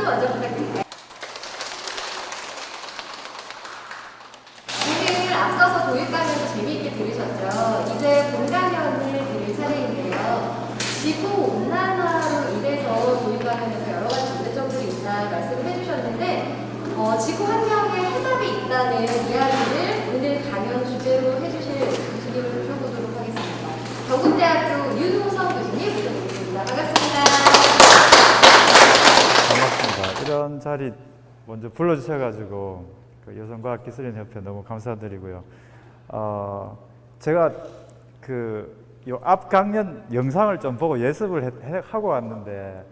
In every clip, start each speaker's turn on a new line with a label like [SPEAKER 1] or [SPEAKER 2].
[SPEAKER 1] 먼저 부탁드릴게요. 오늘 앞서서 도입 강연도 재미있게 들으셨죠? 이제 본 강연을 드릴 차례인데요. 지구 온난화로 인해서 도입 강연에서 여러 가지 문제점들이 있다 말씀을 해주셨는데 지구 환경에 해답이 있다는 이야기를 오늘 강연 주제로 해주실 교수님을 모셔보도록 하겠습니다. 경북대학교 윤호성 교수님 모셔보겠습니다. 반갑습니다.
[SPEAKER 2] 반갑습니다. 이런 자리 먼저 불러주셔가지고 그 여성과학기술인협회 너무 감사드리고요. 제가 요 앞 강연 영상을 좀 보고 예습을 하고 왔는데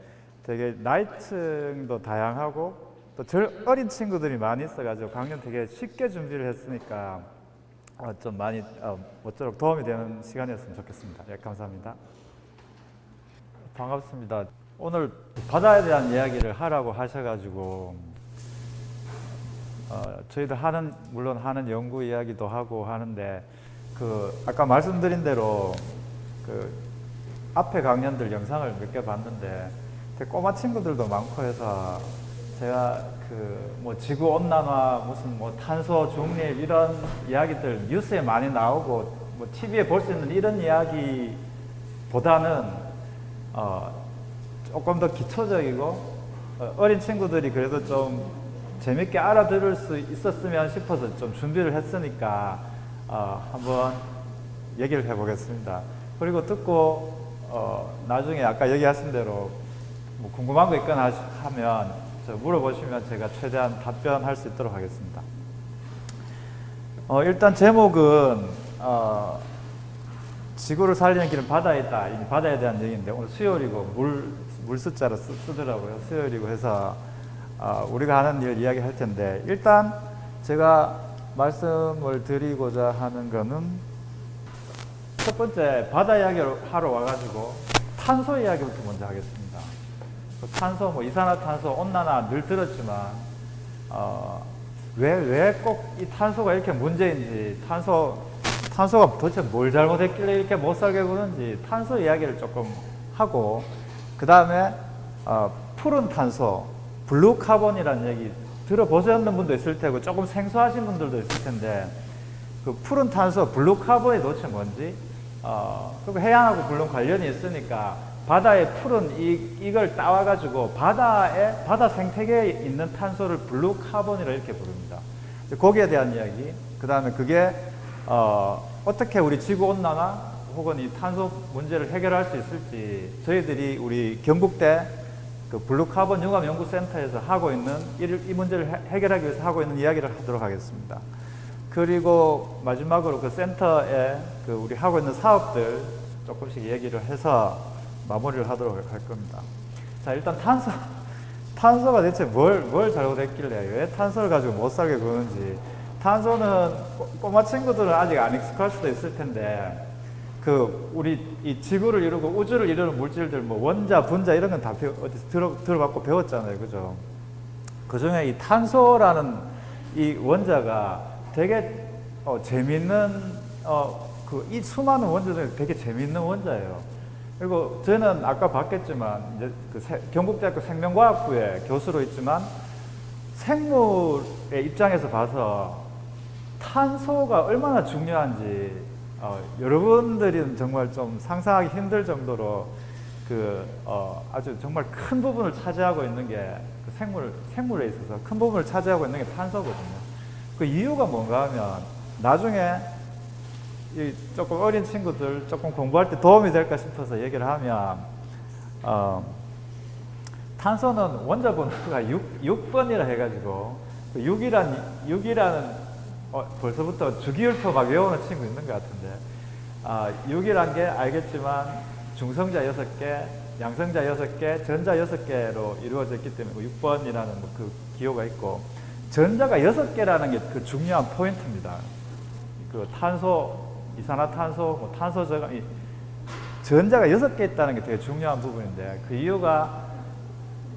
[SPEAKER 2] 되게 나이층도 다양하고 또 어린 친구들이 많이 있어가지고 강연 되게 쉽게 준비를 했으니까 좀 많이 모쪼록 도움이 되는 시간이었으면 좋겠습니다. 예, 감사합니다. 반갑습니다. 오늘 바다에 대한 이야기를 하라고 하셔가지고 저희들 물론 하는 연구 이야기도 하고 하는데 아까 말씀드린 대로 앞에 강연들 영상을 몇 개 봤는데 되게 꼬마 친구들도 많고 해서 제가 뭐 지구 온난화 무슨 뭐 탄소 중립 이런 이야기들 뉴스에 많이 나오고 뭐 TV에 볼 수 있는 이런 이야기보다는 조금 더 기초적이고 어린 친구들이 그래도 좀 재밌게 알아들을 수 있었으면 싶어서 좀 준비를 했으니까 한번 얘기를 해보겠습니다. 그리고 듣고 나중에 아까 얘기하신 대로 뭐 궁금한 거 있거나 하면 물어보시면 제가 최대한 답변할 수 있도록 하겠습니다. 일단 제목은 지구를 살리는 길은 바다에 있다. 이 바다에 대한 얘기인데 오늘 수요일이고 물 숫자로 쓰더라고요. 수요일이고 해서 우리가 하는 일 이야기할 텐데 일단 제가 말씀을 드리고자 하는 거는 첫 번째 바다 이야기를 하러 와가지고 탄소 이야기부터 먼저 하겠습니다. 탄소, 뭐 이산화탄소, 온난화 늘 들었지만 왜 꼭 이 탄소가 이렇게 문제인지 탄소가 도대체 뭘 잘못했길래 이렇게 못 살게 구는지 탄소 이야기를 조금 하고 그 다음에 푸른 탄소, 블루 카본이라는 얘기 들어보셨는 분도 있을 테고 조금 생소하신 분들도 있을 텐데 그 푸른 탄소, 블루 카본이 도대체 뭔지 그리고 해양하고 물론 관련이 있으니까 바다의 푸른 이걸 따와가지고 바다 생태계에 있는 탄소를 블루 카본이라 이렇게 부릅니다. 거기에 대한 이야기, 그 다음에 그게 어떻게 우리 지구 온난화 혹은 이 탄소 문제를 해결할 수 있을지 저희들이 우리 경북대 그 블루 카본 융합 연구센터에서 하고 있는 이 문제를 해결하기 위해서 하고 있는 이야기를 하도록 하겠습니다. 그리고 마지막으로 그 센터에 우리 하고 있는 사업들 조금씩 얘기를 해서 마무리를 하도록 할 겁니다. 자, 일단 탄소가 대체 뭘 잘못했길래 왜 탄소를 가지고 못 살게 구는지. 탄소는 꼬마 친구들은 아직 안 익숙할 수도 있을 텐데 우리 이 지구를 이루고 우주를 이루는 물질들 뭐 원자, 분자 이런 건 다 어디서 들어봤고 배웠잖아요, 그죠? 그 중에 이 탄소라는 이 원자가 되게 재밌는 이 수많은 원자 중에 되게 재밌는 원자예요. 그리고 저는 아까 봤겠지만 이제 경북대학교 생명과학부에 교수로 있지만 생물의 입장에서 봐서 탄소가 얼마나 중요한지 여러분들은 정말 좀 상상하기 힘들 정도로 아주 정말 큰 부분을 차지하고 있는 게 생물에 있어서 큰 부분을 차지하고 있는 게 탄소거든요. 그 이유가 뭔가 하면 나중에 조금 어린 친구들 조금 공부할 때 도움이 될까 싶어서 얘기를 하면 탄소는 원자 번호가 6번이라 해가지고 6이라는 벌써부터 주기율표 막 외우는 친구 있는 것 같은데 6이란 게 알겠지만 중성자 6개, 양성자 6개, 전자 6개로 이루어져 있기 때문에 6번이라는 그 기호가 있고 전자가 6개라는 게 그 중요한 포인트입니다. 그 탄소, 이산화탄소, 뭐 탄소 저감, 전자가 6개 있다는 게 되게 중요한 부분인데 그 이유가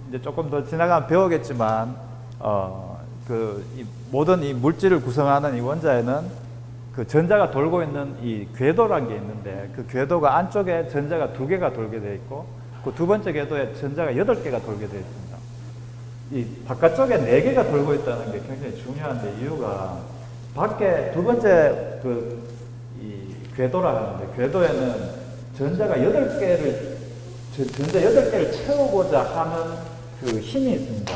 [SPEAKER 2] 이제 조금 더 지나가면 배우겠지만 이 모든 이 물질을 구성하는 이 원자에는 그 전자가 돌고 있는 이 궤도라는 게 있는데 그 궤도가 안쪽에 전자가 2개가 돌게 되어 있고 그 두 번째 궤도에 전자가 8개가 돌게 되어 있습니다. 이 바깥쪽에 4개가 돌고 있다는 게 굉장히 중요한데 이유가 밖에 두 번째 이 궤도라 하는데 궤도에는 전자가 8개를 전자 8개를 채우고자 하는 그 힘이 있습니다.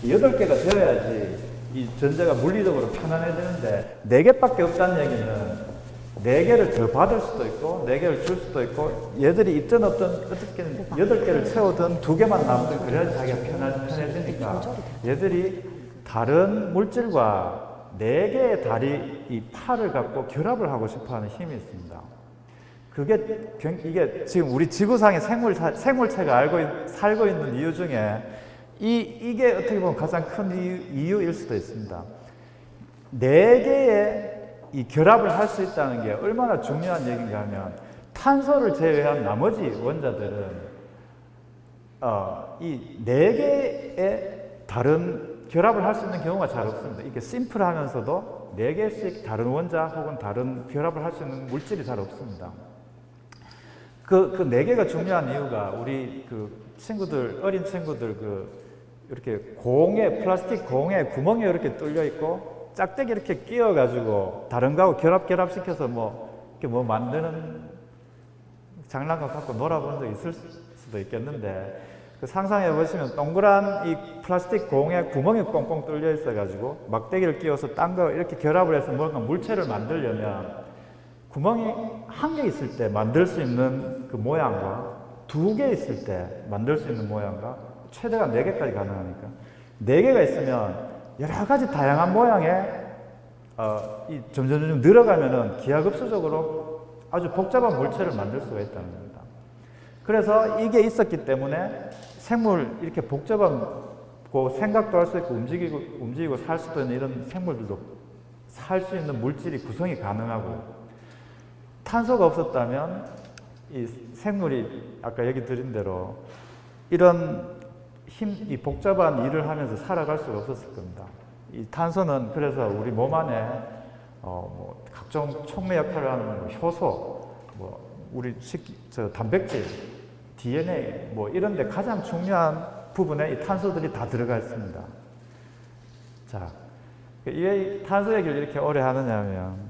[SPEAKER 2] 8개가 되어야지 이 전자가 물리적으로 편안해지는데 4개밖에 없다는 얘기는 4개를 더 받을 수도 있고 4개를 줄 수도 있고 얘들이 있든 어떻게든 8개를 채우든 2개만 남으면 그래야지 자기가 편해지니까 얘들이 다른 물질과 4개의 다리 이 팔을 갖고 결합을 하고 싶어하는 힘이 있습니다. 이게 지금 우리 지구상의 생물체가 살고 있는 이유 중에 이게 어떻게 보면 가장 큰 이유일 수도 있습니다. 4개의 이 결합을 할 수 있다는 게 얼마나 중요한 얘기인가 하면 탄소를 제외한 나머지 원자들은 이 4개의 다른 결합을 할 수 있는 경우가 잘 없습니다. 이게 심플하면서도 4개씩 다른 원자 혹은 다른 결합을 할 수 있는 물질이 잘 없습니다. 그 4개가 중요한 이유가 우리 어린 친구들 이렇게 플라스틱 공에 구멍이 이렇게 뚫려 있고 짝대기 이렇게 끼워가지고 다른 거하고 결합시켜서 이렇게 만드는 장난감 갖고 놀아본 적 있을 수도 있겠는데 상상해 보시면 동그란 이 플라스틱 공에 구멍이 꽁꽁 뚫려 있어가지고 막대기를 끼워서 딴 거 이렇게 결합을 해서 뭔가 물체를 만들려면 구멍이 1개 있을 때 만들 수 있는 그 모양과 2개 있을 때 만들 수 있는 모양과 최대가 4개까지 가능하니까 4개가 있으면 여러 가지 다양한 모양의 점점 늘어가면은 기하급수적으로 아주 복잡한 물체를 만들 수가 있다는 겁니다. 그래서 이게 있었기 때문에 생물 이렇게 복잡하고 생각도 할 수 있고 움직이고 살 수도 있는 이런 생물들도 살 수 있는 물질이 구성이 가능하고 탄소가 없었다면 이 생물이 아까 얘기 드린 대로 이런 이 복잡한 일을 하면서 살아갈 수가 없었을 겁니다. 이 탄소는 그래서 우리 몸 안에 각종 촉매 역할을 하는 효소, 우리 단백질, DNA 이런 데 가장 중요한 부분에 이 탄소들이 다 들어가 있습니다. 자, 왜 탄소 얘기를 이렇게 오래 하느냐 하면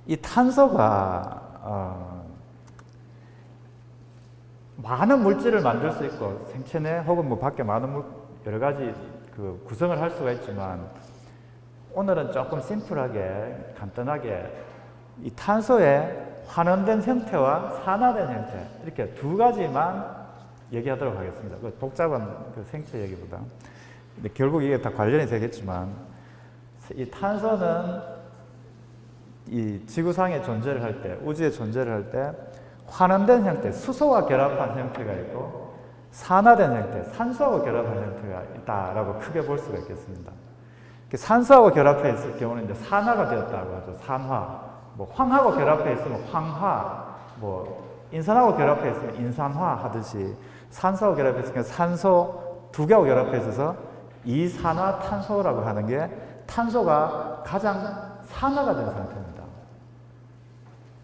[SPEAKER 2] 이 탄소가 많은 물질을 만들 수 있고 생체 내 혹은 밖에 많은 여러 가지 구성을 할 수가 있지만 오늘은 조금 심플하게 간단하게 이 탄소의 환원된 형태와 산화된 형태 이렇게 2가지만 얘기하도록 하겠습니다. 복잡한 생체 얘기보다. 근데 결국 이게 다 관련이 되겠지만 이 탄소는 이 지구상에 존재를 할 때, 우주에 존재를 할 때 환원된 형태, 수소와 결합한 형태가 있고 산화된 형태, 산소하고 결합한 형태가 있다라고 크게 볼 수가 있겠습니다. 산소하고 결합해 있을 경우는 이제 산화가 되었다고 하죠. 산화. 황하고 결합해 있으면 황화, 인산하고 결합해 있으면 인산화 하듯이 산소하고 결합해 있으니까 산소 2개하고 결합해 있어서 이산화탄소라고 하는 게 탄소가 가장 산화가 된 상태입니다.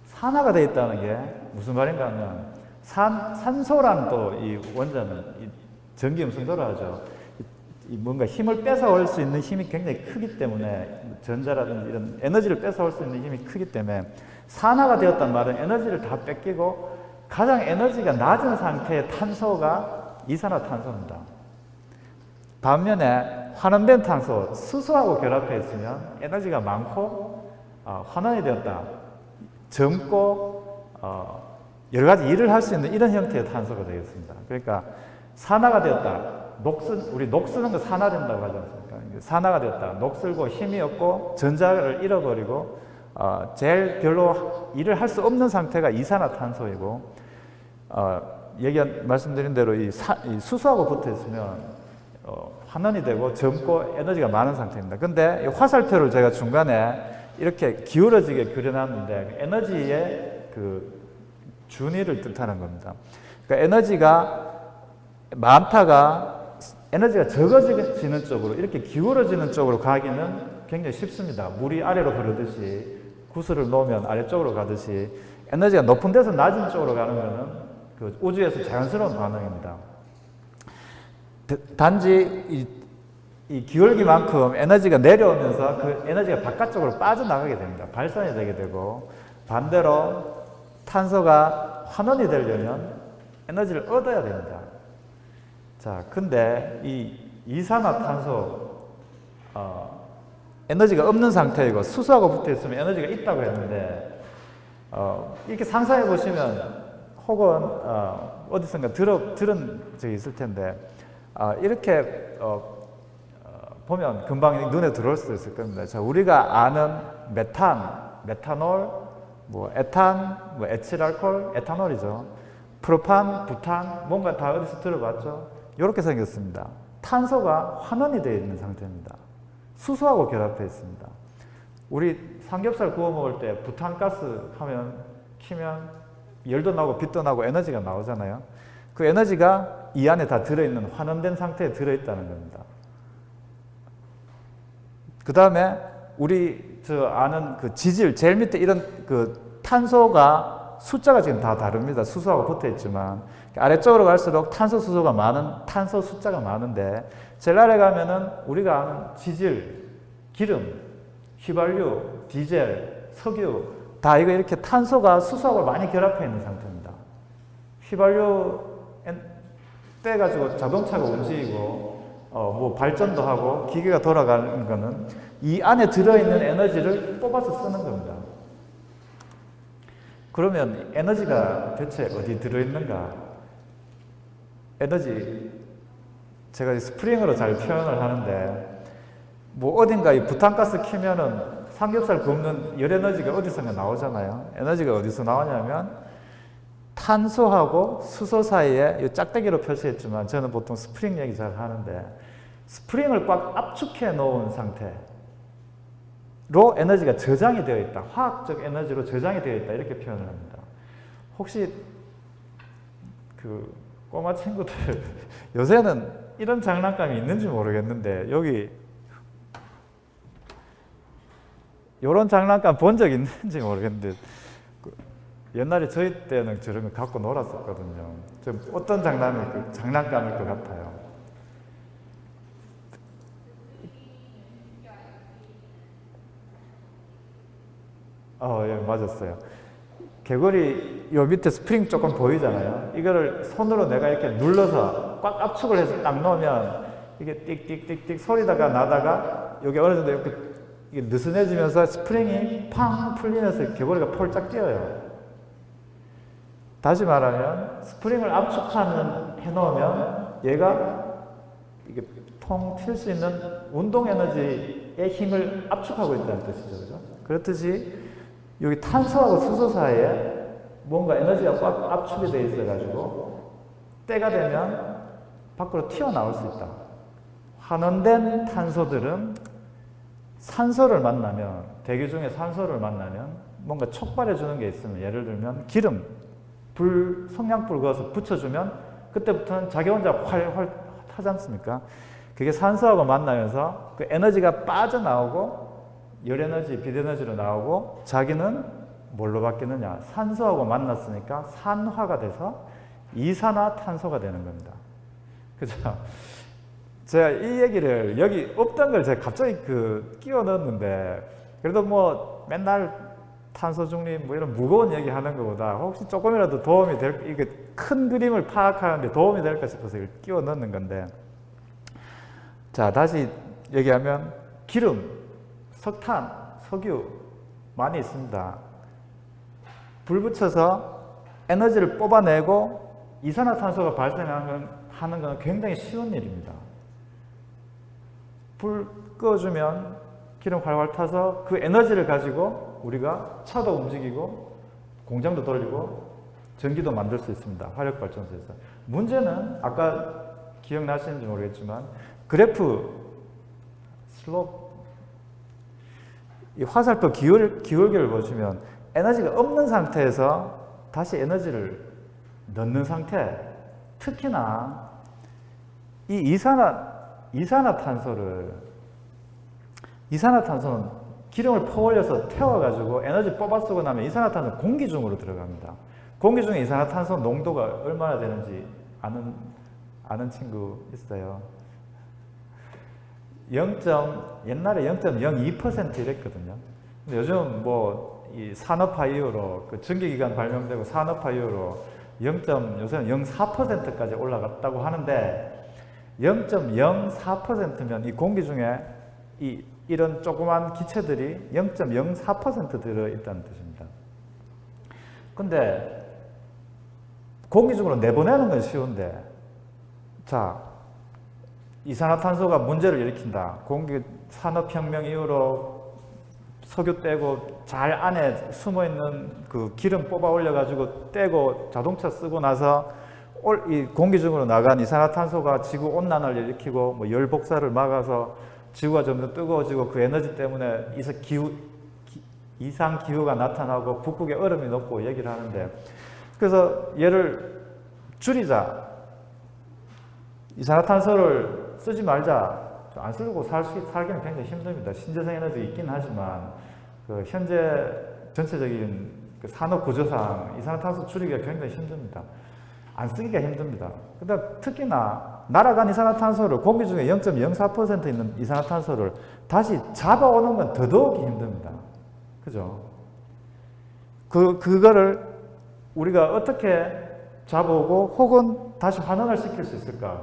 [SPEAKER 2] 산화가 되어 있다는 게 무슨 말인가 하면 산소라는 또 이 원자는 전기 음성도라 하죠. 뭔가 힘을 뺏어올 수 있는 힘이 굉장히 크기 때문에 전자라든지 이런 에너지를 뺏어올 수 있는 힘이 크기 때문에 산화가 되었단 말은 에너지를 다 뺏기고 가장 에너지가 낮은 상태의 탄소가 이산화탄소입니다. 반면에 환원된 탄소, 수소하고 결합해 있으면 에너지가 많고 환원이 되었다. 젊고 여러 가지 일을 할 수 있는 이런 형태의 탄소가 되겠습니다. 그러니까 산화가 되었다. 우리 녹쓰는 거 산화된다고 하지 않습니까? 산화가 되었다. 녹슬고 힘이 없고 전자를 잃어버리고 제일 별로 일을 할 수 없는 상태가 이산화탄소이고 말씀드린 대로 이 수소하고 붙어 있으면 환원이 되고 젊고 에너지가 많은 상태입니다. 근데 이 화살표를 제가 중간에 이렇게 기울어지게 그려놨는데 에너지의 준위를 뜻하는 겁니다. 그러니까 에너지가 많다가 에너지가 적어지는 쪽으로 이렇게 기울어지는 쪽으로 가기는 굉장히 쉽습니다. 물이 아래로 흐르듯이 구슬을 놓으면 아래쪽으로 가듯이 에너지가 높은 데서 낮은 쪽으로 가는 것은 우주에서 자연스러운 반응입니다. 단지 이 기울기만큼 에너지가 내려오면서 그 에너지가 바깥쪽으로 빠져나가게 됩니다. 발산이 되게 되고, 반대로 탄소가 환원이 되려면 에너지를 얻어야 됩니다. 자, 근데 이 이산화탄소 에너지가 없는 상태이고 수소하고 붙어 있으면 에너지가 있다고 했는데, 이렇게 상상해 보시면 혹은 어디선가 들은 적이 있을 텐데, 이렇게 보면 금방 눈에 들어올 수도 있을 겁니다. 자, 우리가 아는 메탄올, 뭐 에탄, 뭐 에틸알코올, 에탄올이죠. 프로판, 부탄, 뭔가 다 어디서 들어봤죠? 이렇게 생겼습니다. 탄소가 환원이 되어 있는 상태입니다. 수소하고 결합해 있습니다. 우리 삼겹살 구워 먹을 때 부탄가스 하면 키면 열도 나고 빛도 나고 에너지가 나오잖아요. 그 에너지가 이 안에 다 들어있는 환원된 상태에 들어있다는 겁니다. 그 다음에 우리 아는 그 지질 제일 밑에 이런 그 탄소가 숫자가 지금 다 다릅니다. 수소하고 붙어 있지만 아래쪽으로 갈수록 탄소 수소가 많은 탄소 숫자가 많은데, 제일 아래 가면은 우리가 아는 지질, 기름, 휘발유, 디젤, 석유 다 이거 이렇게 탄소가 수소하고 많이 결합해 있는 상태입니다. 휘발유 떼가지고 자동차가 움직이고 뭐 발전도 하고 기계가 돌아가는 거는 이 안에 들어있는 에너지를 뽑아서 쓰는 겁니다. 그러면 에너지가 대체 어디 들어있는가? 에너지, 제가 스프링으로 잘 표현을 하는데, 뭐 어딘가 이 부탄가스 키면은 삼겹살 굽는 열 에너지가 어디선가 나오잖아요. 에너지가 어디서 나오냐면 탄소하고 수소 사이에 이 짝대기로 표시했지만 저는 보통 스프링 얘기 잘 하는데, 스프링을 꽉 압축해 놓은 상태로 에너지가 저장이 되어 있다. 화학적 에너지로 저장이 되어 있다. 이렇게 표현을 합니다. 혹시 그 꼬마 친구들 요새는 이런 장난감이 있는지 모르겠는데, 여기 이런 장난감 본 적 있는지 모르겠는데, 옛날에 저희 때는 저런 거 갖고 놀았었거든요. 좀 어떤 장난감일 것 같아요. 예, 맞았어요. 개구리 요 밑에 스프링 조금 보이잖아요. 이거를 손으로 내가 이렇게 눌러서 꽉 압축을 해서 딱 넣으면 이게 띡띡띡띡 소리다가 나다가 여기 어느 정도 이렇게 이게 느슨해지면서 스프링이 팡 풀리면서 개구리가 폴짝 뛰어요. 다시 말하면 스프링을 해놓으면 얘가 이게 통 튈 수 있는 운동 에너지의 힘을 압축하고 있다는 뜻이죠. 그죠? 그렇듯이 여기 탄소하고 수소 사이에 뭔가 에너지가 꽉 압축이 되어 있어가지고 때가 되면 밖으로 튀어나올 수 있다. 환원된 탄소들은 산소를 만나면, 대기 중에 산소를 만나면 뭔가 촉발해 주는 게 있으면, 예를 들면 기름, 성냥불 그어서 붙여주면 그때부터는 자기 혼자 활활 타지 않습니까? 그게 산소하고 만나면서 그 에너지가 빠져나오고 열에너지, 빛에너지로 나오고, 자기는 뭘로 바뀌느냐? 산소하고 만났으니까 산화가 돼서 이산화탄소가 되는 겁니다. 그죠? 제가 이 얘기를 여기 없던 걸 제가 갑자기 끼워 넣었는데, 그래도 뭐 맨날 탄소 중립 뭐 이런 무거운 얘기 하는 것보다 혹시 조금이라도 도움이 이게 큰 그림을 파악하는데 도움이 될까 싶어서 이걸 끼워 넣는 건데, 자, 다시 얘기하면 기름, 석탄, 석유 많이 있습니다. 불 붙여서 에너지를 뽑아내고 이산화탄소가 발생하는 건 굉장히 쉬운 일입니다. 불 꺼주면 기름 활활 타서 그 에너지를 가지고 우리가 차도 움직이고 공장도 돌리고 전기도 만들 수 있습니다. 화력발전소에서. 문제는 아까 기억나시는지 모르겠지만 그래프 슬롭, 이 화살표 기울기를 보시면 에너지가 없는 상태에서 다시 에너지를 넣는 상태, 특히나 이 이산화탄소는 기름을 퍼올려서 태워가지고 에너지 뽑아 쓰고 나면 이산화탄소는 공기 중으로 들어갑니다. 공기 중에 이산화탄소 농도가 얼마나 되는지 아는 아는 친구 있어요. 옛날에 0.02% 이랬거든요. 근데 요즘 뭐 이 산업화 이후로 그 전기기관 발명되고 산업화 이후로 요새는 0.04%까지 올라갔다고 하는데 0.04%면 이 공기 중에 이런 조그만 기체들이 0.04% 들어있다는 뜻입니다. 근데 공기 중으로 내보내는 건 쉬운데, 자, 이산화탄소가 문제를 일으킨다. 산업혁명 이후로 석유 떼고 잘 안에 숨어있는 그 기름 뽑아 올려가지고 떼고 자동차 쓰고 나서 이 공기 중으로 나간 이산화탄소가 지구 온난화를 일으키고 뭐 열 복사를 막아서 지구가 점점 뜨거워지고 그 에너지 때문에 이상 기후가 나타나고 북극에 얼음이 녹고 얘기를 하는데, 그래서 얘를 줄이자, 이산화탄소를 쓰지 말자, 안 쓰고 살기는 굉장히 힘듭니다. 신재생 에너지 있긴 하지만 그 현재 전체적인 그 산업 구조상 이산화탄소 줄이기가 굉장히 힘듭니다. 안 쓰기가 힘듭니다. 근데 특히나 날아간 이산화탄소를, 공기 중에 0.04% 있는 이산화탄소를 다시 잡아오는 건 더더욱이 힘듭니다. 그죠? 그거를 우리가 어떻게 잡아오고 혹은 다시 환원을 시킬 수 있을까?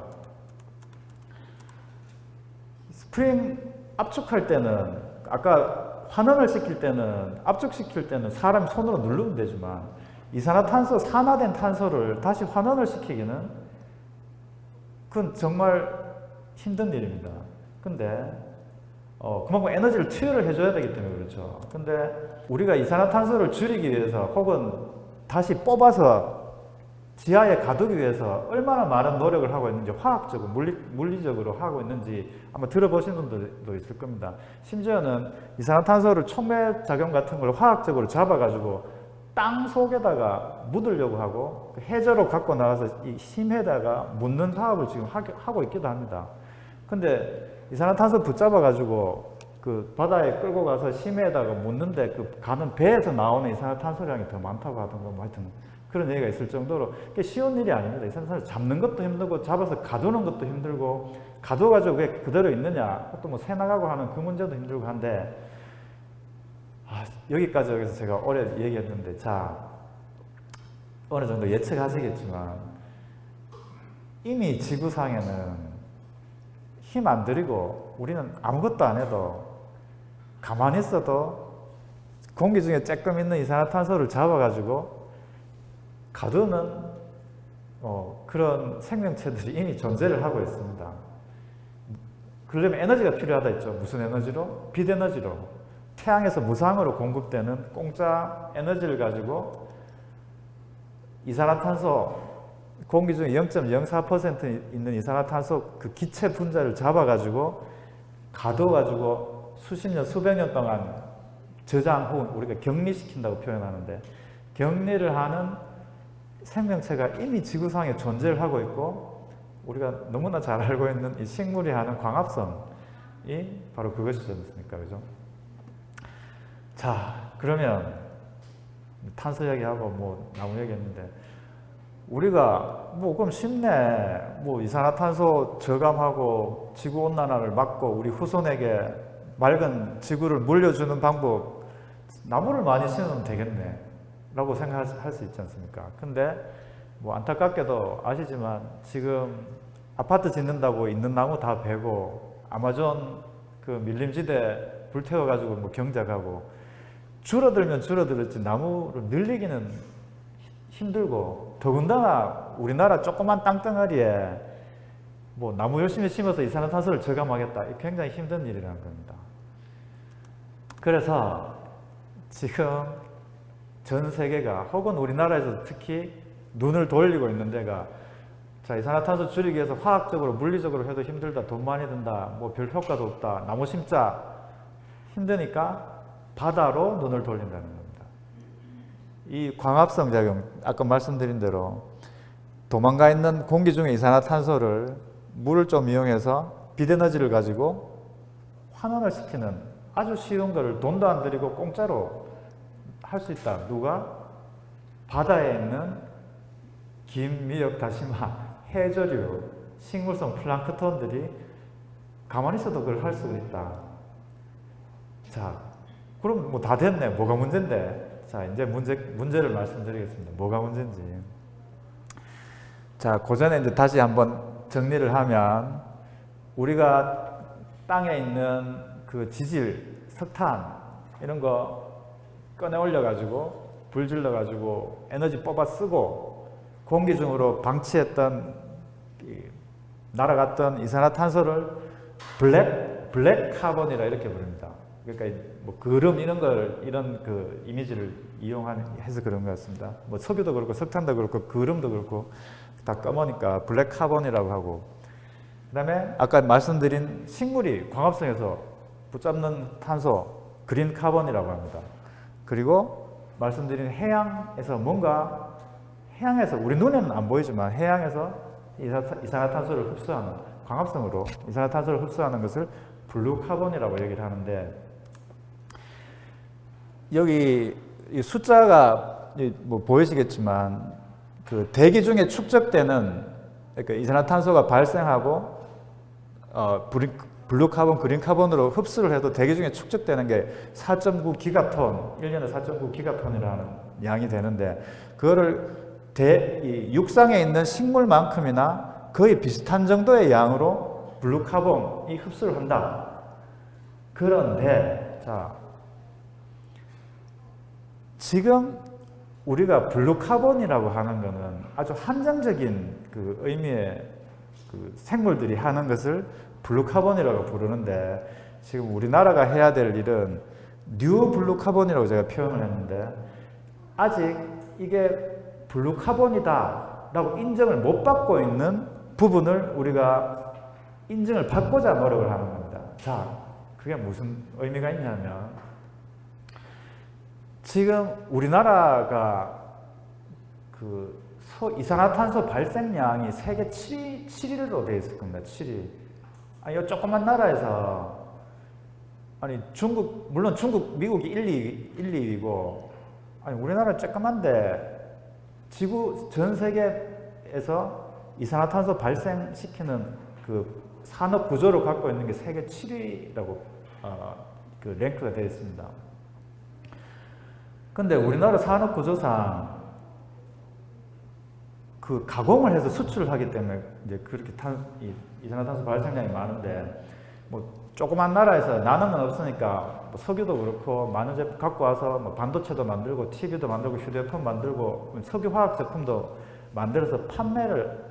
[SPEAKER 2] 스프링 압축할 때는, 아까 환원을 시킬 때는, 압축시킬 때는 사람이 손으로 누르면 되지만 이산화탄소, 산화된 탄소를 다시 환원을 시키기는 그건 정말 힘든 일입니다. 근데 그만큼 에너지를 투여를 해줘야 되기 때문에 그렇죠. 근데 우리가 이산화탄소를 줄이기 위해서 혹은 다시 뽑아서 지하에 가두기 위해서 얼마나 많은 노력을 하고 있는지, 화학적으로, 물리적으로 하고 있는지 아마 들어보신 분들도 있을 겁니다. 심지어는 이산화탄소를 촉매 작용 같은 걸 화학적으로 잡아가지고 땅 속에다가 묻으려고 하고 해저로 갖고 나가서 이 심에다가 묻는 사업을 지금 하고 있기도 합니다. 근데 이산화탄소 붙잡아가지고 그 바다에 끌고 가서 심에다가 묻는데 그 가는 배에서 나오는 이산화탄소량이 더 많다고 하던가 뭐 하여튼 그런 얘기가 있을 정도로 쉬운 일이 아닙니다. 이산화탄소 잡는 것도 힘들고 잡아서 가두는 것도 힘들고, 가둬가지고 왜 그대로 있느냐, 또 뭐 새 나가고 하는 그 문제도 힘들고 한데, 여기까지 여기서 제가 오래 얘기했는데, 자, 어느 정도 예측하시겠지만 이미 지구상에는 힘 안 들이고 우리는 아무것도 안 해도, 가만히 있어도 공기 중에 쬐끔 있는 이산화탄소를 잡아가지고 가두는 그런 생명체들이 이미 존재를 하고 있습니다. 그러려면 에너지가 필요하다 했죠. 무슨 에너지로? 빛 에너지로. 태양에서 무상으로 공급되는 공짜 에너지를 가지고 이산화탄소, 공기 중에 0.04% 있는 이산화탄소 그 기체 분자를 잡아가지고 가둬가지고 수십 년, 수백 년 동안 저장 혹은 우리가 격리시킨다고 표현하는데, 격리를 하는 생명체가 이미 지구상에 존재를 하고 있고, 우리가 너무나 잘 알고 있는 이 식물이 하는 광합성이 바로 그것이지 않습니까? 그죠? 자, 그러면 탄소 이야기하고 뭐 나무 얘기했는데, 우리가 뭐 그럼 쉽네, 뭐 이산화탄소 저감하고 지구 온난화를 막고 우리 후손에게 맑은 지구를 물려주는 방법, 나무를 많이 심으면 되겠네 라고 생각할 수 있지 않습니까? 근데 뭐 안타깝게도 아시지만 지금 아파트 짓는다고 있는 나무 다 베고 아마존 그 밀림지대 불태워가지고 뭐 경작하고, 줄어들면 줄어들었지 나무를 늘리기는 힘들고, 더군다나 우리나라 조그만 땅덩어리에 뭐 나무 열심히 심어서 이산화탄소를 저감하겠다, 굉장히 힘든 일이라는 겁니다. 그래서 지금 전 세계가, 혹은 우리나라에서 특히 눈을 돌리고 있는 데가, 자, 이산화탄소 줄이기 위해서 화학적으로, 물리적으로 해도 힘들다, 돈 많이 든다, 뭐 별 효과도 없다, 나무 심자, 힘드니까 바다로 눈을 돌린다는 겁니다. 이 광합성 작용, 아까 말씀드린 대로 도망가 있는 공기 중에 이산화탄소를 물을 좀 이용해서 빛에너지를 가지고 환원을 시키는 아주 쉬운 거를 돈도 안 들이고 공짜로 할 수 있다. 누가? 바다에 있는 김, 미역, 다시마, 해저류, 식물성 플랑크톤들이 가만히 있어도 그걸 할 수가 있다. 자, 그럼 뭐 다 됐네. 뭐가 문제인데? 자, 이제 문제를 말씀드리겠습니다. 뭐가 문제인지. 자, 그 전에 이제 다시 한번 정리를 하면, 우리가 땅에 있는 그 지질, 석탄, 이런 거 꺼내 올려가지고, 불 질러가지고, 에너지 뽑아 쓰고, 공기 중으로 방치했던, 날아갔던 이산화탄소를 블랙 카본이라 이렇게 부릅니다. 그러니까 뭐 그름 이런 그 이미지를 이용해서 그런 것 같습니다. 뭐 석유도 그렇고 석탄도 그렇고 그름도 그렇고 다 검으니까 블랙 카본이라고 하고, 그다음에 아까 말씀드린 식물이 광합성에서 붙잡는 탄소 그린 카본이라고 합니다. 그리고 말씀드린 해양에서 해양에서 우리 눈에는 안 보이지만 해양에서 이산화탄소를 흡수하는, 광합성으로 이산화탄소를 흡수하는 것을 블루 카본이라고 얘기를 하는데, 여기 이 숫자가 뭐 보이시겠지만 그 대기 중에 축적되는, 그러니까 이산화탄소가 발생하고 블루 카본, 그린 카본으로 흡수를 해도 대기 중에 축적되는 게 4.9 기가톤, 1년에 4.9 기가톤이라는 양이 되는데, 그거를 이 육상에 있는 식물만큼이나 거의 비슷한 정도의 양으로 블루 카본이 흡수를 한다. 그런데 자, 지금 우리가 블루 카본이라고 하는 것은 아주 한정적인 그 의미의 그 생물들이 하는 것을 블루 카본이라고 부르는데, 지금 우리나라가 해야 될 일은 뉴 블루 카본이라고 제가 표현을 했는데, 아직 이게 블루 카본이다 라고 인정을 못 받고 있는 부분을 우리가 인증을 받고자 노력을 하는 겁니다. 자, 그게 무슨 의미가 있냐면, 지금 우리나라가 그 이산화탄소 발생량이 세계 7위로 되어 있을 겁니다. 7위. 이 조그만 나라에서, 물론 중국, 미국이 1, 2위고, 우리나라 조그만데 전 세계에서 이산화탄소 발생시키는 그 산업 구조를 갖고 있는 게 세계 7위라고 그 랭크가 되어 있습니다. 근데 우리나라 산업 구조상 그 가공을 해서 수출을 하기 때문에 이제 그렇게 이산화탄소 발생량이 많은데, 뭐 조그만 나라에서 나는 건 없으니까 뭐 석유도 그렇고 많은 제품 갖고 와서 뭐 반도체도 만들고 TV도 만들고 휴대폰 만들고 석유 화학 제품도 만들어서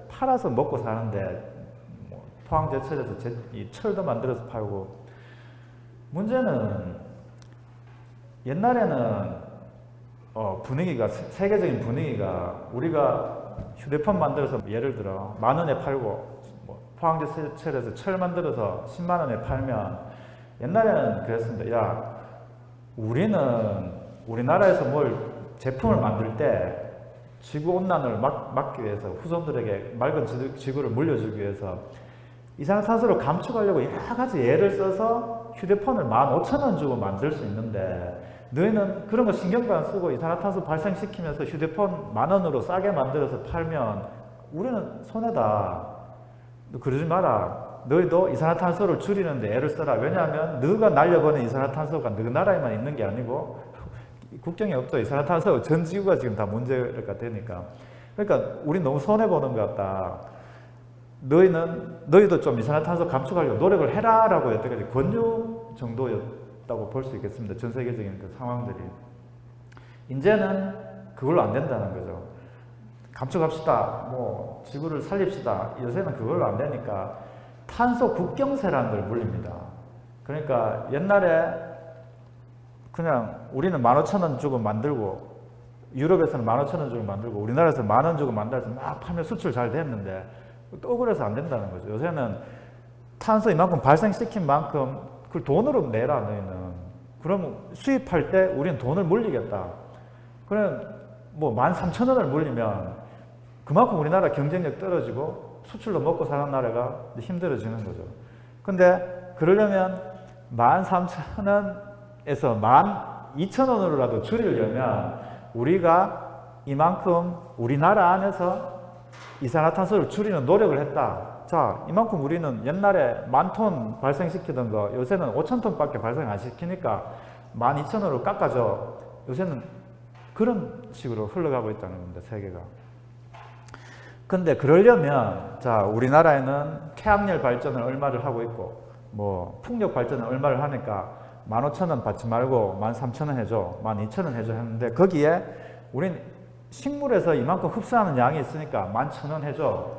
[SPEAKER 2] 팔아서 먹고 사는데, 뭐 포항제철에서 이 철도 만들어서 팔고. 문제는 옛날에는 분위기가, 세계적인 분위기가, 우리가 휴대폰 만들어서 예를 들어 10,000원에 팔고, 뭐 포항제철에서 철 만들어서 10만 원에 팔면, 옛날에는 그랬습니다. 야, 우리나라에서 뭘 제품을 만들 때 지구온난화를 막기 위해서, 후손들에게 맑은 지구를 물려주기 위해서 이산화탄소를 감축하려고 여러 가지 예를 써서 휴대폰을 15,000원 주고 만들 수 있는데, 너희는 그런 거 신경도 안 쓰고 이산화탄소 발생시키면서 휴대폰 10,000원으로 싸게 만들어서 팔면 우리는 손해다. 너 그러지 마라. 너희도 이산화탄소를 줄이는데 애를 써라. 왜냐하면 너가 날려보낸 이산화탄소가 너 나라에만 있는 게 아니고 국경이 없죠. 이산화탄소가 전 지구가 지금 다 문제가 되니까. 그러니까 우리 너무 손해보는 것 같다. 너희도 좀 이산화탄소 감축하려고 노력을 해라 라고 여태까지 권유 정도였다고 볼 수 있겠습니다. 전 세계적인 그 상황들이. 이제는 그걸로 안 된다는 거죠. 감축합시다. 뭐 지구를 살립시다. 요새는 그걸로 안 되니까 탄소 국경세라는 걸 물립니다. 그러니까 옛날에 그냥 우리는 15,000원 주고 만들고, 유럽에서는 15,000원 주고 만들고, 우리나라에서 10,000원 주고 만들어서 막 팔면 수출 잘 됐는데, 또 그래서 안 된다는 거죠. 요새는 탄소 이만큼 발생시킨 만큼 그걸 돈으로 내라, 너희는. 그러면 수입할 때 우리는 돈을 물리겠다. 그럼 뭐 13,000원을 물리면 그만큼 우리나라 경쟁력 떨어지고 수출로 먹고 사는 나라가 힘들어지는 거죠. 근데 그러려면 13,000원에서 12,000원으로라도 줄이려면 우리가 이만큼 우리나라 안에서 이산화탄소를 줄이는 노력을 했다. 자, 이만큼 우리는 옛날에 10,000톤 발생시키던 거 요새는 5,000톤밖에 발생 안 시키니까 12,000원으로 깎아줘. 요새는 그런 식으로 흘러가고 있다는 겁니다, 세계가. 근데 그러려면 자, 우리나라에는 태양열 발전을 얼마를 하고 있고 뭐 풍력 발전을 얼마를 하니까 15,000원 받지 말고 13,000원 해줘, 12,000원 해줘 했는데 거기에 우린 식물에서 이만큼 흡수하는 양이 있으니까 11,000원 해줘.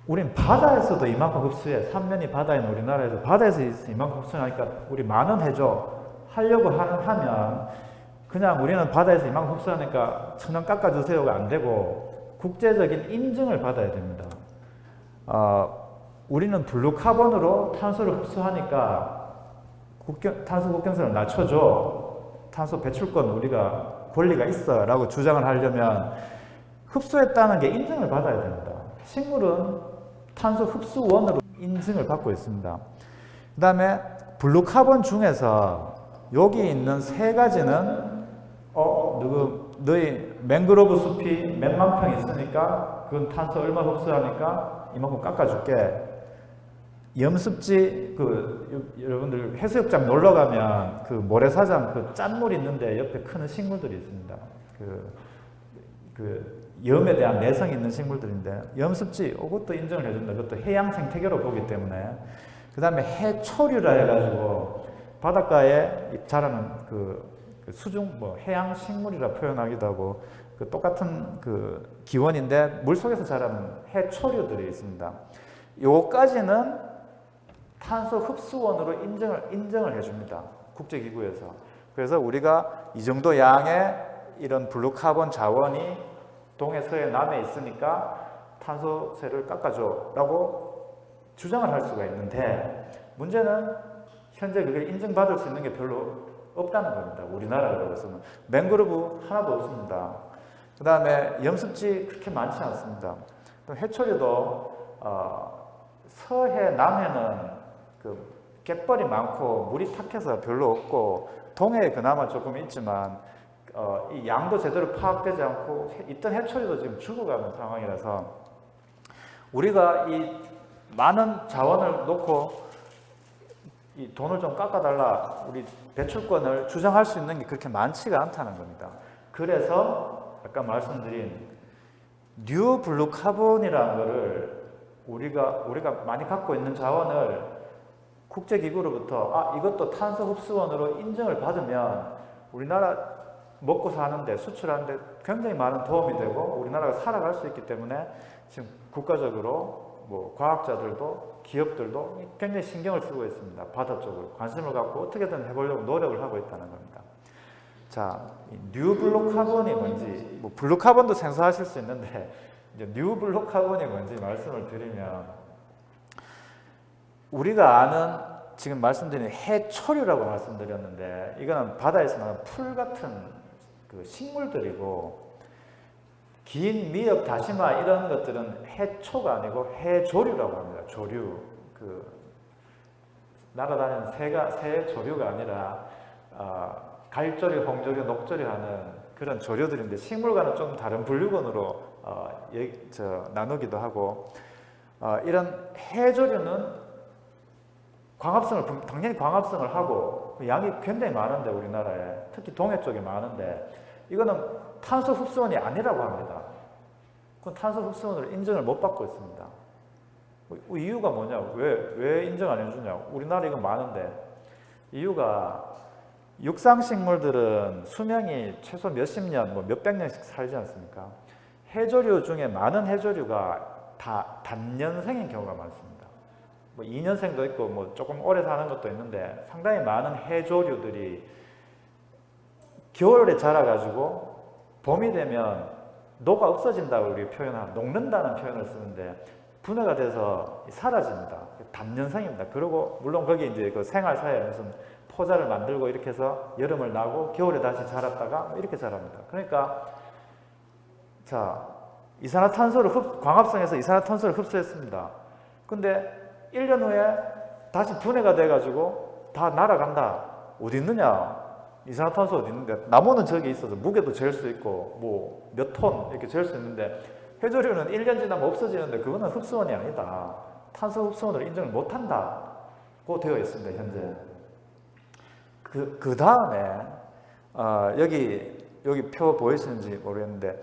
[SPEAKER 2] 우린 바다에서도 이만큼 흡수해. 삼면이 바다인 우리나라에서 바다에서 이만큼 흡수하니까 우리 10,000원 해줘 하려고 하면 그냥 우리는 바다에서 이만큼 흡수하니까 1,000원 깎아주세요가 안 되고 국제적인 인증을 받아야 됩니다. 우리는 블루카본으로 탄소를 흡수하니까 탄소 국경선을 낮춰줘. 탄소 배출권 우리가 권리가 있어 라고 주장을 하려면 흡수했다는 게 인증을 받아야 됩니다. 식물은 탄소 흡수원으로 인증을 받고 있습니다. 그 다음에 블루카본 중에서 여기 있는 세 가지는 너희 맹그로브 숲이 몇만 평 있으니까 그건 탄소 얼마 흡수하니까 이만큼 깎아줄게. 염습지 여러분들 해수욕장 놀러 가면 그 모래사장 그 짠물 있는데 옆에 크는 식물들이 있습니다. 그 염에 대한 내성이 있는 식물들인데 염습지 이것도 인정을 해준다. 그것도 해양 생태계로 보기 때문에. 그 다음에 해초류라 해가지고 바닷가에 자라는 그 수중 해양 식물이라 표현하기도 하고 그 똑같은 그 기원인데 물 속에서 자라는 해초류들이 있습니다. 요까지는 탄소 흡수원으로 인정을 해줍니다. 국제기구에서. 그래서 우리가 이 정도 양의 이런 블루카본 자원이 동해, 서해, 남해 있으니까 탄소세를 깎아줘 라고 주장을 할 수가 있는데 문제는 현재 그게 인정받을 수 있는 게 별로 없다는 겁니다. 우리나라 그래서는. 맹그로브 하나도 없습니다. 그 다음에 염습지 그렇게 많지 않습니다. 또 해초류도 서해, 남해는 그 갯벌이 많고 물이 탁해서 별로 없고 동해에 그나마 조금 있지만 이 양도 제대로 파악되지 않고 있던 해초류도 지금 죽어가는 상황이라서 우리가 이 많은 자원을 놓고 이 돈을 좀 깎아달라 우리 배출권을 주장할 수 있는 게 그렇게 많지가 않다는 겁니다. 그래서 아까 말씀드린 뉴 블루카본이라는 거를 우리가 많이 갖고 있는 자원을 국제기구로부터 이것도 탄소 흡수원으로 인정을 받으면 우리나라 먹고 사는데 수출하는데 굉장히 많은 도움이 되고 우리나라가 살아갈 수 있기 때문에 지금 국가적으로 뭐 과학자들도 기업들도 굉장히 신경을 쓰고 있습니다. 바다 쪽으로 관심을 갖고 어떻게든 해보려고 노력을 하고 있다는 겁니다. 자, 뉴 블루카본이 뭔지 뭐 블루카본도 생소하실 수 있는데 이제 뉴 블루카본이 뭔지 말씀을 드리면 우리가 아는 지금 말씀드린 해초류라고 말씀드렸는데 이거는 바다에서 나는 풀 같은 그 식물들이고 긴 미역, 다시마 이런 것들은 해초가 아니고 해조류라고 합니다. 조류. 그 날아다니는 새 조류가 아니라 갈조류, 홍조류, 녹조류 하는 그런 조류들인데 식물과는 좀 다른 분류군으로 나누기도 하고 이런 해조류는 당연히 광합성을 하고 양이 굉장히 많은데 우리나라에 특히 동해 쪽에 많은데 이거는 탄소 흡수원이 아니라고 합니다. 그건 탄소 흡수원으로 인정을 못 받고 있습니다. 이유가 뭐냐? 왜 인정 안 해주냐? 우리나라 이거 많은데 이유가 육상식물들은 수명이 최소 몇십 년, 몇백 년씩 살지 않습니까? 해조류 중에 많은 해조류가 다 단년생인 경우가 많습니다. 2년생도 있고 조금 오래 사는 것도 있는데 상당히 많은 해조류들이 겨울에 자라가지고 봄이 되면 녹아 없어진다고 우리 녹는다는 표현을 쓰는데 분해가 돼서 사라집니다. 단년생입니다. 그리고 물론 거기 이제 그 생활사에 무슨 포자를 만들고 이렇게 해서 여름을 나고 겨울에 다시 자랐다가 이렇게 자랍니다. 그러니까 자, 광합성에서 이산화탄소를 흡수했습니다. 근데 1년 후에 다시 분해가 돼가지고 다 날아간다. 어디 있느냐? 이산화탄소 어디 있는데? 나무는 저기 있어서 무게도 잴 수 있고 몇 톤 이렇게 잴 수 있는데 해조류는 1년 지나면 없어지는데 그거는 흡수원이 아니다. 탄소 흡수원으로 인정을 못한다고 되어 있습니다, 현재. 그 다음에 여기 표 보이시는지 모르겠는데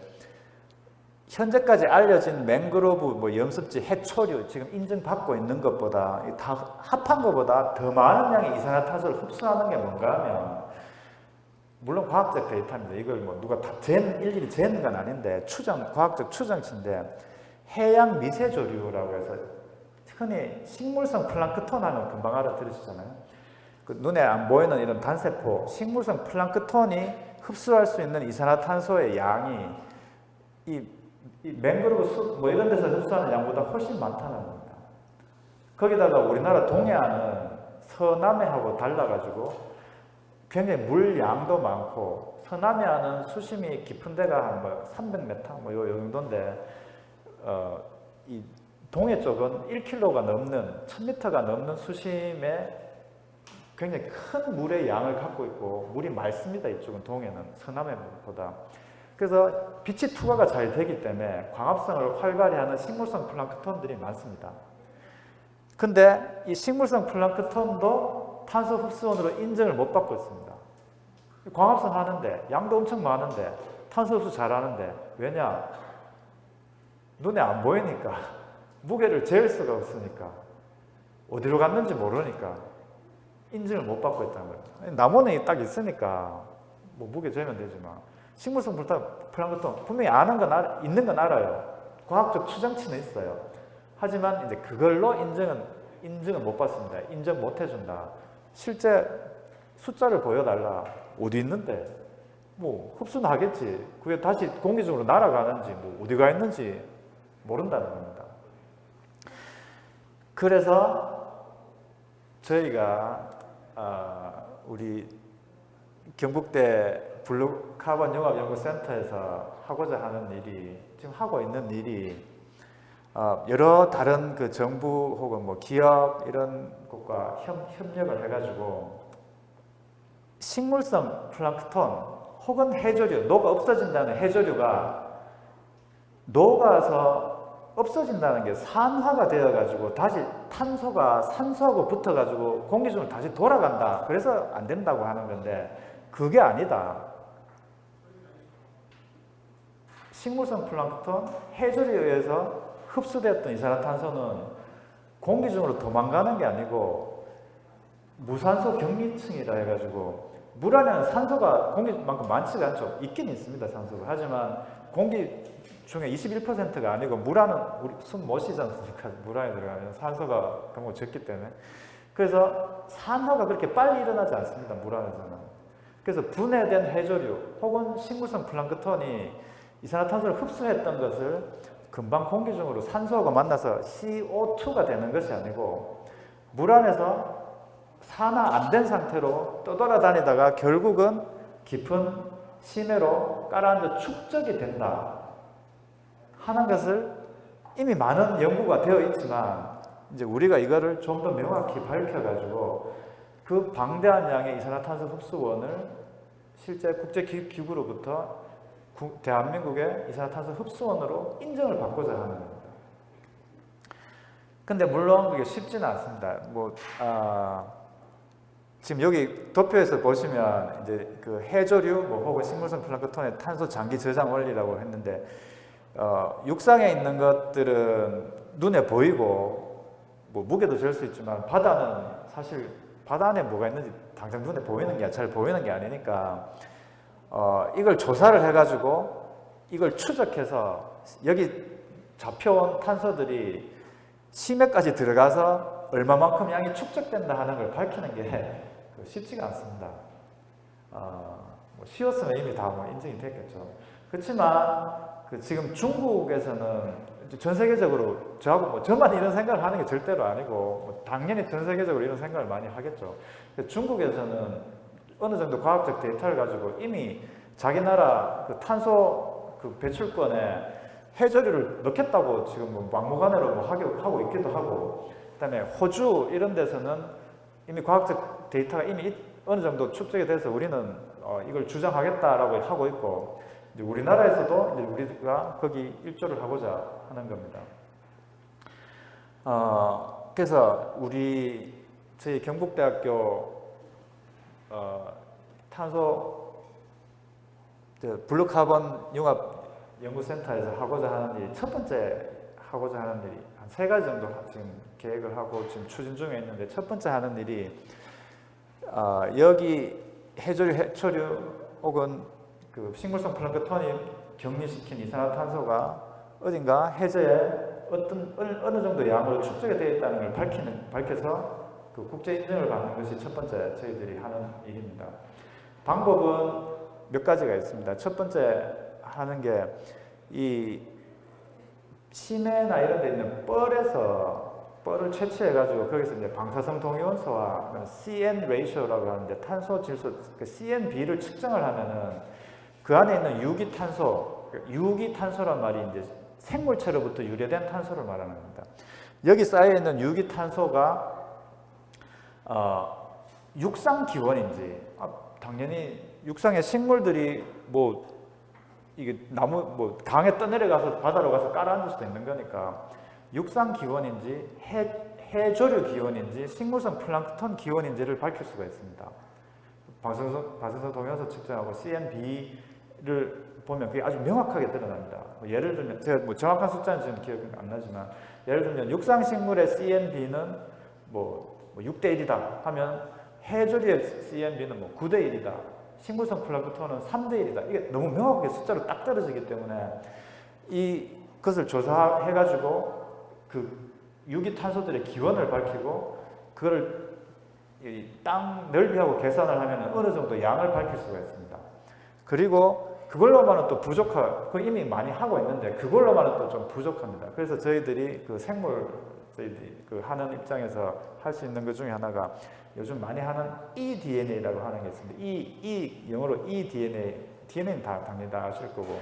[SPEAKER 2] 현재까지 알려진 맹그로브, 뭐 염습지, 해초류 지금 인증받고 있는 것보다 다 합한 것보다 더 많은 양의 이산화탄소를 흡수하는 게 뭔가 하면 물론 과학적 데이터입니다. 이걸 뭐 누가 다 일일이 재는 건 아닌데 과학적 추정치인데 해양 미세조류라고 해서 흔히 식물성 플랑크톤 하면 금방 알아들으시잖아요. 그 눈에 안 보이는 이런 단세포, 식물성 플랑크톤이 흡수할 수 있는 이산화탄소의 양이 이 맹그로브 숲 뭐 이런 데서 흡수하는 양보다 훨씬 많다는 겁니다. 거기다가 우리나라 동해안은 서남해하고 달라가지고 굉장히 물 양도 많고 서남해안은 수심이 깊은 데가 한 뭐 300m 뭐 요 정도인데 이 동해 쪽은 1km가 넘는 1000m가 넘는 수심에 굉장히 큰 물의 양을 갖고 있고 물이 맑습니다. 이쪽은 동해는 서남해보다. 그래서 빛이 투과가 잘 되기 때문에 광합성을 활발히 하는 식물성 플랑크톤들이 많습니다. 근데 이 식물성 플랑크톤도 탄소 흡수원으로 인정을 못 받고 있습니다. 광합성 하는데 양도 엄청 많은데 탄소 흡수 잘하는데 왜냐? 눈에 안 보이니까 무게를 재일 수가 없으니까 어디로 갔는지 모르니까 인증을 못 받고 있다는 거예요. 나무는 딱 있으니까 뭐 무게 재면 되지만 식물성 플랑크톤 분명히 아는 건 있는 건 알아요. 과학적 추정치는 있어요. 하지만 이제 그걸로 인증은 못 받습니다. 인정 못 해준다. 실제 숫자를 보여달라. 어디 있는데? 뭐 흡수는 하겠지. 그게 다시 공기 중으로 날아가는지 뭐 어디가 있는지 모른다는 겁니다. 그래서 저희가 우리 경북대 블루카본 융합연구센터에서 하고자 하는 일이 지금 하고 있는 일이 여러 다른 그 정부 혹은 뭐 기업 이런 곳과 협력을 해가지고 식물성 플랑크톤 혹은 해조류, 녹아 없어진다는 해조류가 녹아서 없어진다는 게 산화가 되어가지고 다시 탄소가 산소하고 붙어가지고 공기 중으로 다시 돌아간다. 그래서 안 된다고 하는 건데 그게 아니다. 식물성 플랑크톤, 해조류에 의해서 흡수되었던 이산화탄소는 공기 중으로 도망가는 게 아니고 무산소 격리층이라 해가지고 물 안에는 산소가 공기만큼 많지가 않죠. 있긴 있습니다, 산소가. 하지만 공기 중에 21%가 아니고 물 안은 우리 숨 못 쉬지 않습니까? 물 안에 들어가면 산소가 너무 적기 때문에. 그래서 산화가 그렇게 빨리 일어나지 않습니다, 물 안에서는. 그래서 분해된 해조류 혹은 식물성 플랑크톤이 이산화탄소를 흡수했던 것을 금방 공기 중으로 산소하고 만나서 CO2가 되는 것이 아니고 물 안에서 산화 안 된 상태로 떠돌아다니다가 결국은 깊은 심해로 깔아앉아 축적이 된다 하는 것을 이미 많은 연구가 되어 있지만 이제 우리가 이거를 좀 더 명확히 밝혀가지고 그 방대한 양의 이산화탄소 흡수원을 실제 국제기구로부터 대한민국의 이산화탄소 흡수원으로 인정을 받고자 하는 겁니다. 근데 물론 그게 쉽지는 않습니다. 지금 여기 도표에서 보시면 이제 그 해조류 혹은 식물성 플랑크톤의 탄소 장기 저장 원리라고 했는데 육상에 있는 것들은 눈에 보이고 뭐 무게도 잴 수 있지만 바다는 사실 바다 안에 뭐가 있는지 당장 눈에 보이는 게 잘 보이는 게 아니니까 이걸 조사를 해가지고 이걸 추적해서 여기 잡혀온 탄소들이 심해까지 들어가서 얼마만큼 양이 축적된다 하는 걸 밝히는 게 쉽지가 않습니다. 쉬웠으면 이미 다 인정이 됐겠죠. 그렇지만 지금 중국에서는 전 세계적으로 저만 이런 생각을 하는 게 절대로 아니고 당연히 전 세계적으로 이런 생각을 많이 하겠죠. 중국에서는 어느 정도 과학적 데이터를 가지고 이미 자기 나라 탄소 배출권에 해조류를 넣겠다고 지금 막무가내로 하고 있기도 하고, 그다음에 호주 이런 데서는 이미 과학적 데이터가 이미 어느 정도 축적이 돼서 우리는 이걸 주장하겠다라고 하고 있고, 이제 우리나라에서도 이제 우리가 거기 일조를 하고자 하는 겁니다. 그래서 저희 경북대학교 탄소 블루카본 융합 연구센터에서 하고자 하는 일이 첫 번째 하고자 하는 일이 한 3가지 정도 지금 계획을 하고 지금 추진 중에 있는데 첫 번째 하는 일이 여기 해조류, 해초류 혹은 그 식물성 플랑크톤이 격리시킨 이산화탄소가 어딘가 해저에 어느 정도 양으로 축적이 되어 있다는 걸 밝혀서 그 국제 인증을 받는 것이 첫 번째 저희들이 하는 일입니다. 방법은 몇 가지가 있습니다. 첫 번째 하는 게 이 시내나 이런 데 있는 뻘을 채취해가지고 거기서 이제 방사성 동위원소와 CN 레이쇼라고 하는데 탄소 질소 그 CNB를 측정을 하면은 그 안에 있는 유기탄소란 말이 이제 생물체로부터 유래된 탄소를 말하는 겁니다. 여기 쌓여 있는 유기탄소가 육상 기원인지 당연히 육상의 식물들이 뭐 이게 나무 뭐 강에 떠내려가서 바다로 가서 깔아앉을 수도 있는 거니까 육상 기원인지 해조류 기원인지 식물성 플랑크톤 기원인지를 밝힐 수가 있습니다. 방사성 동위원소 측정하고 CNB를 보면 그게 아주 명확하게 드러납니다. 예를 들면 제가 뭐 정확한 숫자는 지금 기억이 안 나지만 예를 들면 육상 식물의 CNB는 뭐 6대 1이다 하면 해조류의 CNB는 뭐 9대 1이다. 식물성 플랑크톤은 3대 1이다. 이게 너무 명확하게 숫자로 딱 떨어지기 때문에 이것을 조사해가지고 그 유기탄소들의 기원을 밝히고 그걸 땅 넓이하고 계산을 하면 어느 정도 양을 밝힐 수가 있습니다. 그리고 그걸로만은 또 그 이미 많이 하고 있는데 그걸로만은 또 좀 부족합니다. 그래서 저희들이 저희들이 그 하는 입장에서 할 수 있는 것 중에 하나가 요즘 많이 하는 eDNA라고 하는 게 있습니다. 영어로 DNA는 당연히 다 아실 거고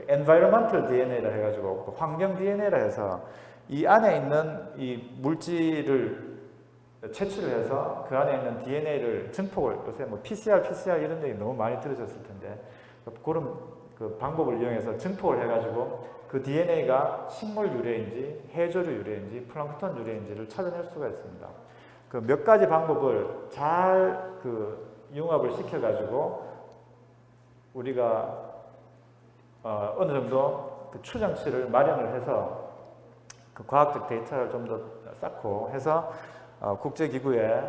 [SPEAKER 2] environmental DNA라 해가지고 환경 DNA라 해서 이 안에 있는 이 물질을 채취를 해서 그 안에 있는 DNA를 증폭을 요새 뭐 PCR 이런 데 너무 많이 들으셨을 텐데 그런 그 방법을 이용해서 증폭을 해가지고 그 DNA가 식물 유래인지 해조류 유래인지 플랑크톤 유래인지를 찾아낼 수가 있습니다. 그 몇 가지 방법을 잘 융합을 시켜가지고 우리가 어느 정도 그 추정치를 마련을 해서 그 과학적 데이터를 좀 더 쌓고 해서 국제기구에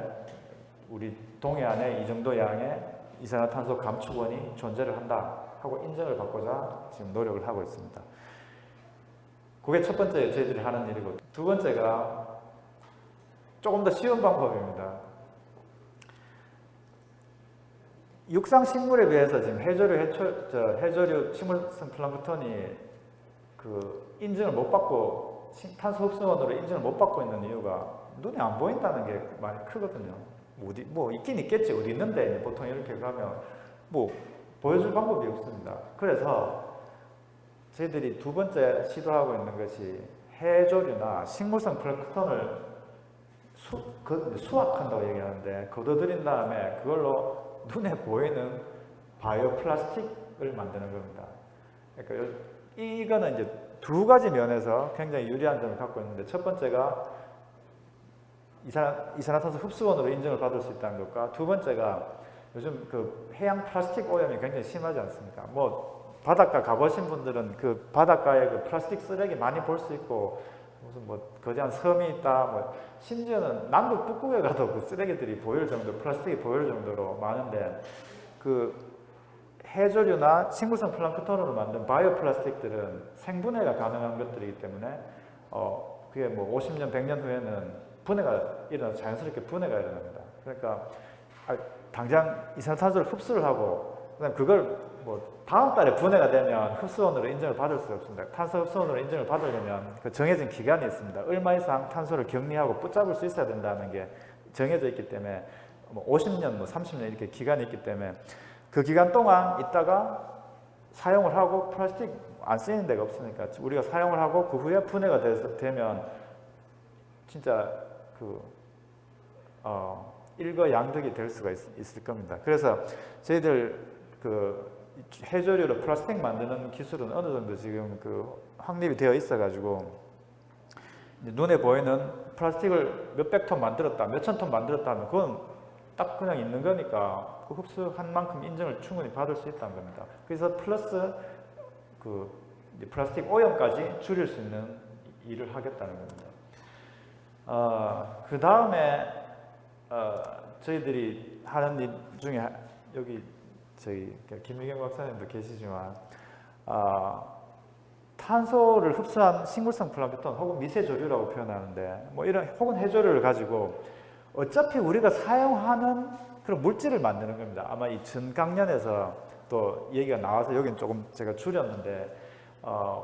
[SPEAKER 2] 우리 동해안에 이 정도 양의 이산화탄소 감축원이 존재를 한다 하고 인정을 받고자 지금 노력을 하고 있습니다. 그게 첫 번째 저희들이 하는 일이고 두 번째가 조금 더 쉬운 방법입니다. 육상 식물에 비해서 지금 해조류 식물성 플랑크톤이 그 인증을 못 받고 탄소 흡수원으로 인증을 못 받고 있는 이유가 눈에 안 보인다는 게 많이 크거든요. 뭐 있긴 있겠지 어디 있는데 보통 이렇게 가면 뭐 보여줄 방법이 없습니다. 그래서 저희들이 두 번째 시도하고 있는 것이 해조류나 식물성 플랑크톤을 수확한다고 얘기하는데 걷어들인 다음에 그걸로 눈에 보이는 바이오 플라스틱을 만드는 겁니다. 그러니까 이거는 이제 두 가지 면에서 굉장히 유리한 점을 갖고 있는데 첫 번째가 이산화탄소 흡수원으로 인정을 받을 수 있다는 것과 두 번째가 요즘 그 해양 플라스틱 오염이 굉장히 심하지 않습니까? 뭐 바닷가 가보신 분들은 그 바닷가에 그 플라스틱 쓰레기 많이 볼 수 있고 무슨 뭐 거대한 섬이 있다 뭐 심지어는 남극 북극에 가도 그 쓰레기들이 보일 정도 플라스틱이 보일 정도로 많은데 그 해조류나 식물성 플랑크톤으로 만든 바이오 플라스틱들은 생분해가 가능한 것들이기 때문에 그게 뭐 50년 100년 후에는 자연스럽게 분해가 일어납니다. 그러니까 당장 이산화탄소를 흡수를 하고 그다음 그걸 뭐 다음 달에 분해가 되면 흡수원으로 인정을 받을 수가 없습니다. 탄소 흡수원으로 인정을 받으려면 그 정해진 기간이 있습니다. 얼마 이상 탄소를 격리하고 붙잡을 수 있어야 된다는 게 정해져 있기 때문에 뭐 50년, 뭐 30년 이렇게 기간이 있기 때문에 그 기간 동안 있다가 사용을 하고 플라스틱 안 쓰이는 데가 없으니까 우리가 사용을 하고 그 후에 분해가 되면 진짜 일거양득이 될 수가 있을 겁니다. 그래서 저희들 해조류로 플라스틱 만드는 기술은 어느 정도 지금 그 확립이 되어 있어가지고 눈에 보이는 플라스틱을 몇백 톤 만들었다, 몇천 톤 만들었다 하면 그건 딱 그냥 있는 거니까 그 흡수한 만큼 인정을 충분히 받을 수 있다는 겁니다. 그래서 플러스 그 플라스틱 오염까지 줄일 수 있는 일을 하겠다는 겁니다. 그 다음에 저희들이 하는 일 중에 여기 저희 김미경 박사님도 계시지만 탄소를 흡수한 식물성 플랑크톤 혹은 미세조류라고 표현하는데 뭐 이런 혹은 해조류를 가지고 어차피 우리가 사용하는 그런 물질을 만드는 겁니다. 아마 이 전강연에서 또 얘기가 나와서 여기는 조금 제가 줄였는데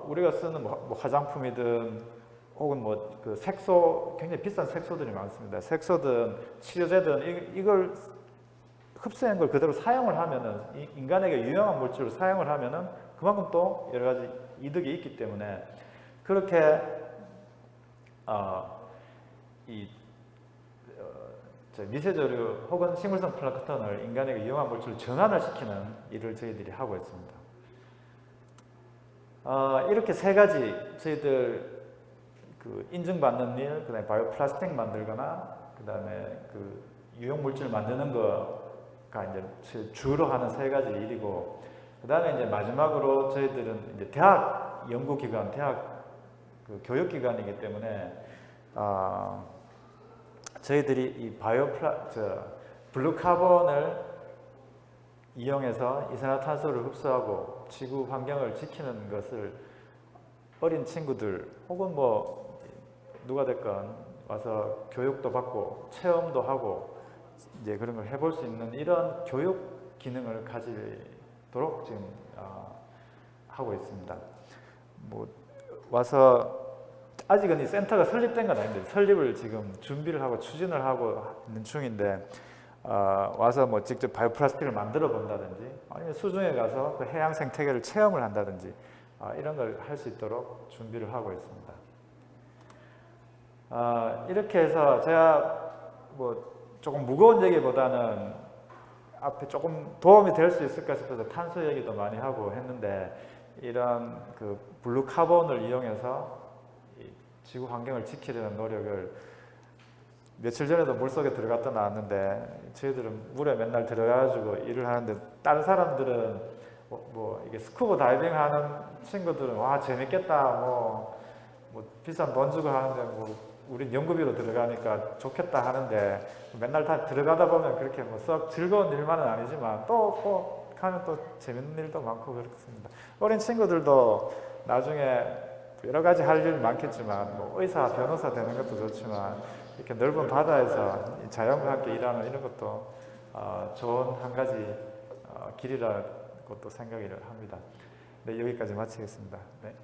[SPEAKER 2] 우리가 쓰는 뭐 화장품이든 혹은 뭐 그 색소 굉장히 비싼 색소들이 많습니다. 색소든 치료제든 이걸 흡수한 걸 그대로 사용을 하면은 인간에게 유용한 물질을 사용을 하면은 그만큼 또 여러 가지 이득이 있기 때문에 그렇게 미세조류 혹은 식물성 플랑크톤을 인간에게 유용한 물질로 전환을 시키는 일을 저희들이 하고 있습니다. 이렇게 세 가지 저희들 그 인증받는 일, 그다음에 바이오 플라스틱 만들거나 그다음에 그 유용 물질 만드는 거가 이제 주로 하는 세 가지 일이고, 그다음에 이제 마지막으로 저희들은 이제 대학 연구기관, 대학 그 교육기관이기 때문에 저희들이 이 블루 카본을 이용해서 이산화탄소를 흡수하고 지구 환경을 지키는 것을 어린 친구들 혹은 뭐 누가 됐건 와서 교육도 받고 체험도 하고 이제 그런 걸 해볼 수 있는 이런 교육 기능을 가지도록 지금 하고 있습니다. 뭐 와서 아직은 이 센터가 설립된 건 아닌데 설립을 지금 준비를 하고 추진을 하고 있는 중인데 와서 뭐 직접 바이오 플라스틱을 만들어 본다든지 아니면 수중에 가서 그 해양 생태계를 체험을 한다든지 이런 걸 할 수 있도록 준비를 하고 있습니다. 이렇게 해서 제가 뭐 조금 무거운 얘기보다는 앞에 조금 도움이 될 수 있을까 싶어서 탄소 얘기도 많이 하고 했는데 이런 그 블루 카본을 이용해서 지구 환경을 지키려는 노력을 며칠 전에도 물속에 들어갔다 나왔는데 저희들은 물에 맨날 들어가가지고 일을 하는데 다른 사람들은 뭐 이게 스쿠버 다이빙 하는 친구들은 와 재밌겠다 뭐 비싼 돈 주고 하는데 뭐 우린 연구비로 들어가니까 좋겠다 하는데 맨날 다 들어가다 보면 그렇게 뭐 썩 즐거운 일만은 아니지만 또 가면 또 재밌는 일도 많고 그렇습니다. 어린 친구들도 나중에 여러 가지 할 일 많겠지만 뭐 의사, 변호사 되는 것도 좋지만 이렇게 넓은 바다에서 자연과 함께 일하는 이런 것도 좋은 한 가지 길이라고 또 생각을 합니다. 네, 여기까지 마치겠습니다. 네.